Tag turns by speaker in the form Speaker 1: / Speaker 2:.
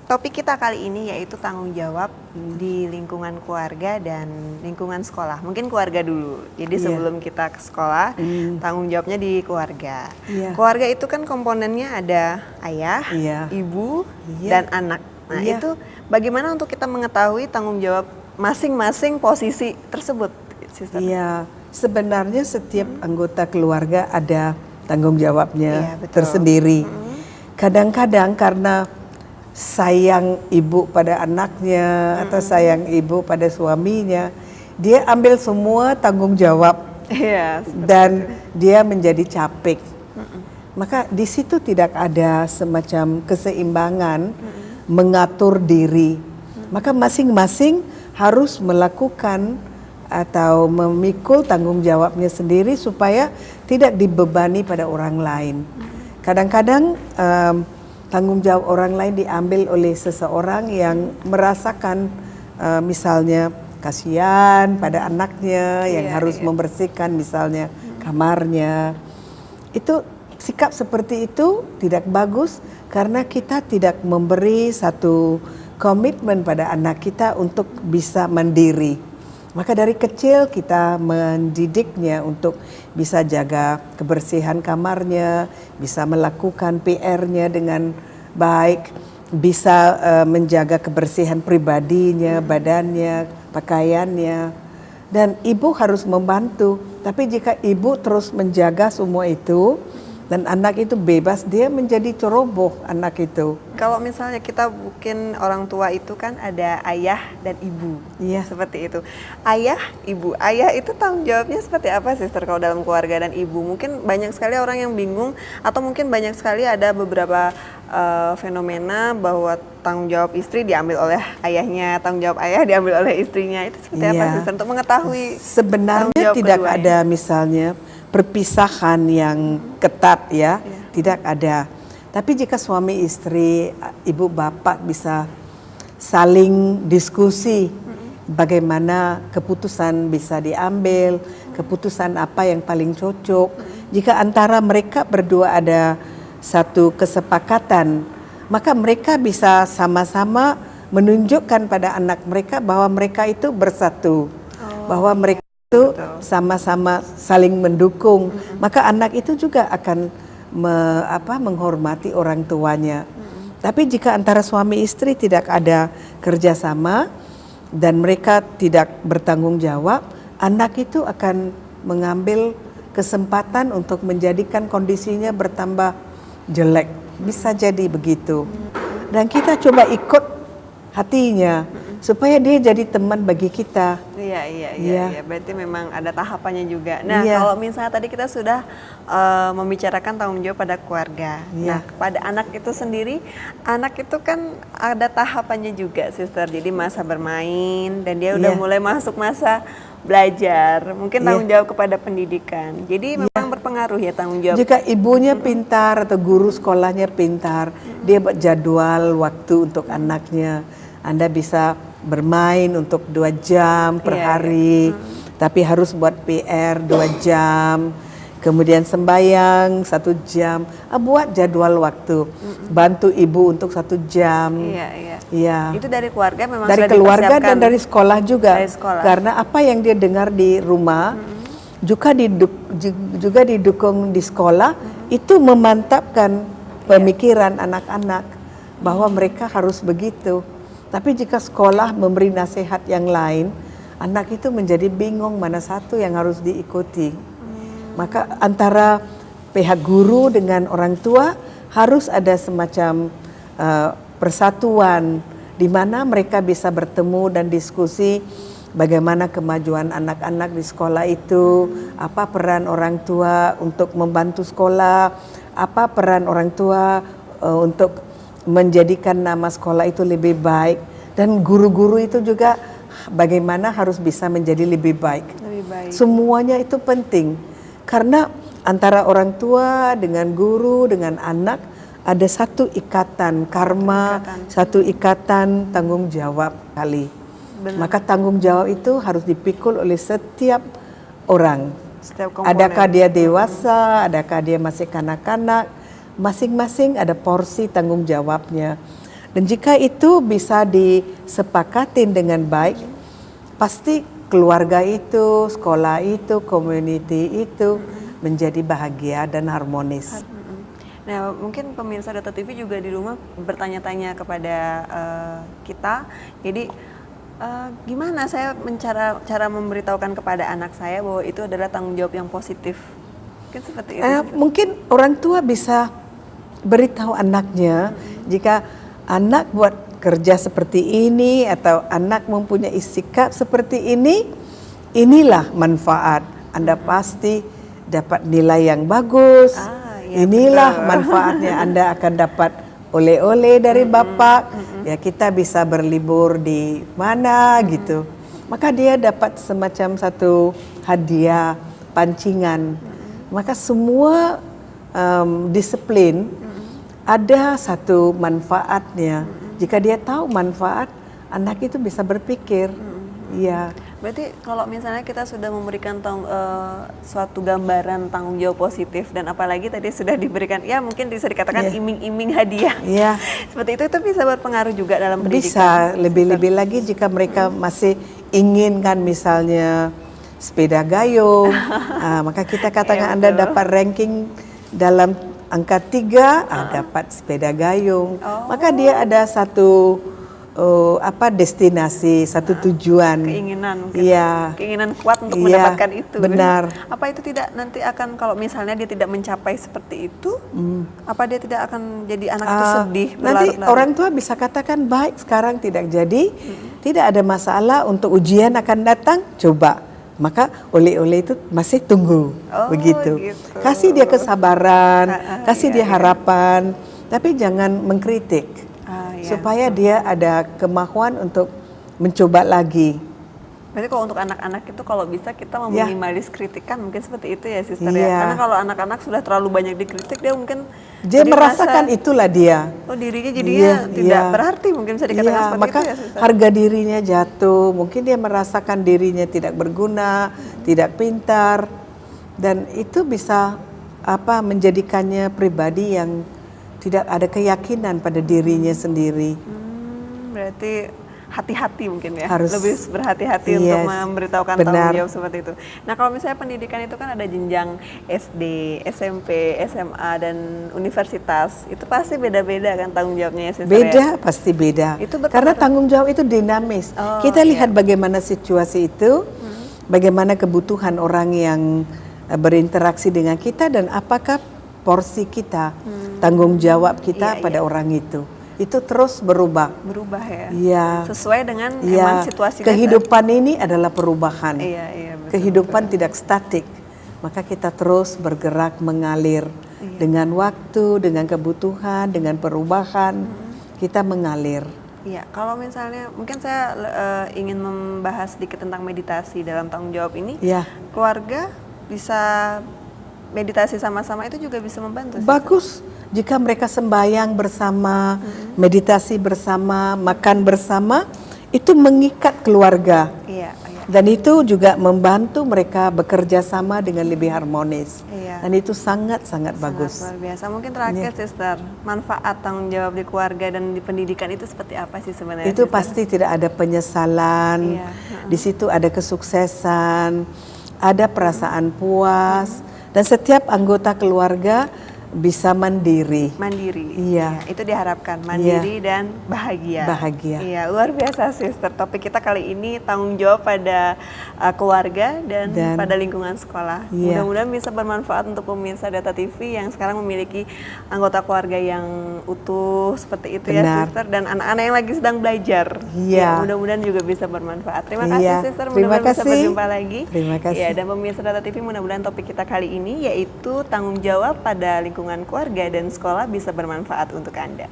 Speaker 1: Topik kita kali ini yaitu tanggung jawab di lingkungan keluarga dan lingkungan sekolah. Mungkin keluarga dulu. Jadi sebelum kita ke sekolah, tanggung jawabnya di keluarga. Keluarga itu kan komponennya ada ayah, ibu, dan anak. Nah, itu bagaimana untuk kita mengetahui tanggung jawab masing-masing posisi tersebut, Sister?
Speaker 2: Iya, sebenarnya setiap anggota keluarga ada tanggung jawabnya tersendiri. Kadang-kadang karena sayang ibu pada anaknya atau sayang ibu pada suaminya, dia ambil semua tanggung jawab dan dia menjadi capek. Maka di situ tidak ada semacam keseimbangan mengatur diri. Maka masing-masing harus melakukan atau memikul tanggung jawabnya sendiri supaya tidak dibebani pada orang lain. Kadang-kadang tanggung jawab orang lain diambil oleh seseorang yang merasakan misalnya kasihan pada anaknya yang harus membersihkan misalnya kamarnya. Itu sikap seperti itu tidak bagus karena kita tidak memberi satu komitmen pada anak kita untuk bisa mandiri. Maka dari kecil kita mendidiknya untuk bisa jaga kebersihan kamarnya, bisa melakukan PR-nya dengan baik, bisa menjaga kebersihan pribadinya, badannya, pakaiannya. Dan ibu harus membantu. Tapi jika ibu terus menjaga semua itu, dan anak itu bebas, dia menjadi ceroboh anak itu.
Speaker 1: Kalau misalnya kita mungkin orang tua itu kan ada ayah dan ibu, seperti itu. Ayah, ibu, ayah itu tanggung jawabnya seperti apa, Sister, kalau dalam keluarga dan ibu? Mungkin banyak sekali orang yang bingung, atau mungkin banyak sekali ada beberapa fenomena bahwa tanggung jawab istri diambil oleh ayahnya, tanggung jawab ayah diambil oleh istrinya. Itu seperti apa, Sister, untuk mengetahui?
Speaker 2: Sebenarnya tidak ada misalnya perpisahan yang ketat tidak ada. Tapi jika suami istri, ibu bapak bisa saling diskusi bagaimana keputusan bisa diambil, keputusan apa yang paling cocok. Jika antara mereka berdua ada satu kesepakatan, maka mereka bisa sama-sama menunjukkan pada anak mereka bahwa mereka itu bersatu, bahwa mereka itu sama-sama saling mendukung, maka anak itu juga akan menghormati orang tuanya. Tapi jika antara suami istri tidak ada kerjasama dan mereka tidak bertanggung jawab, anak itu akan mengambil kesempatan untuk menjadikan kondisinya bertambah jelek. Bisa jadi begitu. Dan kita coba ikut hatinya supaya dia jadi teman bagi kita.
Speaker 1: Iya. Berarti memang ada tahapannya juga. Nah, kalau misalnya tadi kita sudah membicarakan tanggung jawab pada keluarga. Nah, pada anak itu sendiri, anak itu kan ada tahapannya juga, Sister. Jadi masa bermain dan dia udah mulai masuk masa belajar. Mungkin tanggung jawab kepada pendidikan. Jadi memang berpengaruh ya tanggung jawab.
Speaker 2: Jika ibunya pintar atau guru sekolahnya pintar, dia buat jadwal waktu untuk anaknya. Anda bisa bermain untuk 2 jam per hari, tapi harus buat PR 2 jam, kemudian sembahyang 1 jam, buat jadwal waktu, bantu ibu untuk 1 jam.
Speaker 1: Itu dari keluarga memang
Speaker 2: dari
Speaker 1: sudah
Speaker 2: keluarga dan dari sekolah juga,
Speaker 1: dari sekolah.
Speaker 2: Karena apa yang dia dengar di rumah juga didukung di sekolah, itu memantapkan pemikiran anak-anak bahwa mereka harus begitu. Tapi jika sekolah memberi nasihat yang lain, anak itu menjadi bingung mana satu yang harus diikuti. Maka antara pihak guru dengan orang tua harus ada semacam persatuan di mana mereka bisa bertemu dan diskusi bagaimana kemajuan anak-anak di sekolah itu, apa peran orang tua untuk membantu sekolah, apa peran orang tua untuk menjadikan nama sekolah itu lebih baik, dan guru-guru itu juga bagaimana harus bisa menjadi lebih baik. Semuanya itu penting karena antara orang tua dengan guru dengan anak ada satu ikatan karma, satu ikatan tanggung jawab kali. Maka tanggung jawab itu harus dipikul oleh setiap orang. Adakah dia dewasa, adakah dia masih kanak-kanak, masing-masing ada porsi tanggung jawabnya. Dan jika itu bisa disepakatin dengan baik, pasti keluarga itu, sekolah itu, community itu menjadi bahagia dan harmonis.
Speaker 1: Nah, mungkin pemirsa Data TV juga di rumah bertanya-tanya kepada kita. Jadi gimana saya cara memberitahukan kepada anak saya bahwa itu adalah tanggung jawab yang positif? Mungkin seperti itu.
Speaker 2: Mungkin orang tua bisa beritahu anaknya jika anak buat kerja seperti ini atau anak mempunyai sikap seperti ini, inilah manfaat. Anda pasti dapat nilai yang bagus.
Speaker 1: Ya,
Speaker 2: inilah
Speaker 1: betul.
Speaker 2: Manfaatnya. Anda akan dapat oleh-oleh dari bapak. Ya, kita bisa berlibur di mana gitu. Maka dia dapat semacam satu hadiah, pancingan. Maka semua disiplin ada satu manfaatnya. Jika dia tahu manfaat, anak itu bisa berpikir. Iya.
Speaker 1: Berarti kalau misalnya kita sudah memberikan suatu gambaran tanggung jawab positif, dan apalagi tadi sudah diberikan, ya mungkin bisa dikatakan iming-iming hadiah.
Speaker 2: Iya.
Speaker 1: Seperti itu bisa berpengaruh juga dalam pendidikan.
Speaker 2: Bisa, lebih-lebih lagi jika mereka masih ingin kan misalnya sepeda gayung, maka kita katakan Anda dapat ranking dalam angka 3, dapat sepeda gayung. Maka dia ada satu destinasi, satu tujuan.
Speaker 1: Keinginan mungkin.
Speaker 2: Iya.
Speaker 1: Keinginan kuat untuk mendapatkan itu.
Speaker 2: Benar.
Speaker 1: Apa itu tidak nanti akan, kalau misalnya dia tidak mencapai seperti itu, apa dia tidak akan jadi anak itu sedih?
Speaker 2: Nanti orang tua bisa katakan baik sekarang tidak jadi, tidak ada masalah, untuk ujian akan datang, coba. Maka oleh-oleh itu masih tunggu, begitu. Kasih dia kesabaran, kasih dia harapan, tapi jangan mengkritik. Supaya dia ada kemauan untuk mencoba lagi.
Speaker 1: Berarti kalau untuk anak-anak itu kalau bisa kita meminimalis kritikan, mungkin seperti itu ya, Sister ya. Karena kalau anak-anak sudah terlalu banyak dikritik, dia mungkin
Speaker 2: dia merasakan itulah dia.
Speaker 1: Dirinya jadinya tidak berarti, mungkin bisa dikatakan seperti
Speaker 2: maka
Speaker 1: itu ya, Sister.
Speaker 2: Harga dirinya jatuh, mungkin dia merasakan dirinya tidak berguna, tidak pintar, dan itu bisa menjadikannya pribadi yang tidak ada keyakinan pada dirinya sendiri.
Speaker 1: Berarti hati-hati mungkin ya,
Speaker 2: harus
Speaker 1: lebih berhati-hati untuk memberitahukan tanggung jawab seperti itu. Nah, kalau misalnya pendidikan itu kan ada jenjang SD, SMP, SMA, dan universitas. Itu pasti beda-beda kan tanggung jawabnya ya, Sister?
Speaker 2: Beda, pasti beda. Karena tanggung jawab itu dinamis. Kita lihat bagaimana situasi itu, bagaimana kebutuhan orang yang berinteraksi dengan kita, dan apakah porsi kita, tanggung jawab kita pada orang itu terus berubah ya. Iya.
Speaker 1: Sesuai dengan emang situasi
Speaker 2: kehidupan ini adalah perubahan.
Speaker 1: Iya, betul,
Speaker 2: kehidupan tidak statik, maka kita terus bergerak mengalir dengan waktu, dengan kebutuhan, dengan perubahan, kita mengalir.
Speaker 1: Iya, kalau misalnya mungkin saya ingin membahas sedikit tentang meditasi dalam tanggung jawab ini. Keluarga bisa meditasi sama-sama, itu juga bisa membantu.
Speaker 2: Bagus. Jika mereka sembahyang bersama, meditasi bersama, makan bersama, itu mengikat keluarga. Dan itu juga membantu mereka bekerja sama dengan lebih harmonis. Dan itu sangat-sangat bagus.
Speaker 1: Luar biasa. Mungkin terakhir, Sister, manfaat tanggung jawab di keluarga dan di pendidikan itu seperti apa sih sebenarnya?
Speaker 2: Itu
Speaker 1: Sister?
Speaker 2: pasti tidak ada penyesalan. Di situ ada kesuksesan, ada perasaan puas, dan setiap anggota keluarga bisa mandiri. Iya.
Speaker 1: Itu diharapkan mandiri dan bahagia. Iya, luar biasa, Sister. Topik kita kali ini tanggung jawab pada keluarga dan pada lingkungan sekolah. Mudah-mudahan bisa bermanfaat untuk pemirsa Data TV yang sekarang memiliki anggota keluarga yang utuh seperti itu. Ya, Sister, dan anak-anak yang lagi sedang belajar. Mudah-mudahan juga bisa bermanfaat. Terima kasih, Sister. Mudah-mudahan bisa berjumpa lagi.
Speaker 2: Terima kasih.
Speaker 1: Dan pemirsa Data TV, mudah-mudahan topik kita kali ini yaitu tanggung jawab pada lingkungan keluarga dan sekolah bisa bermanfaat untuk Anda.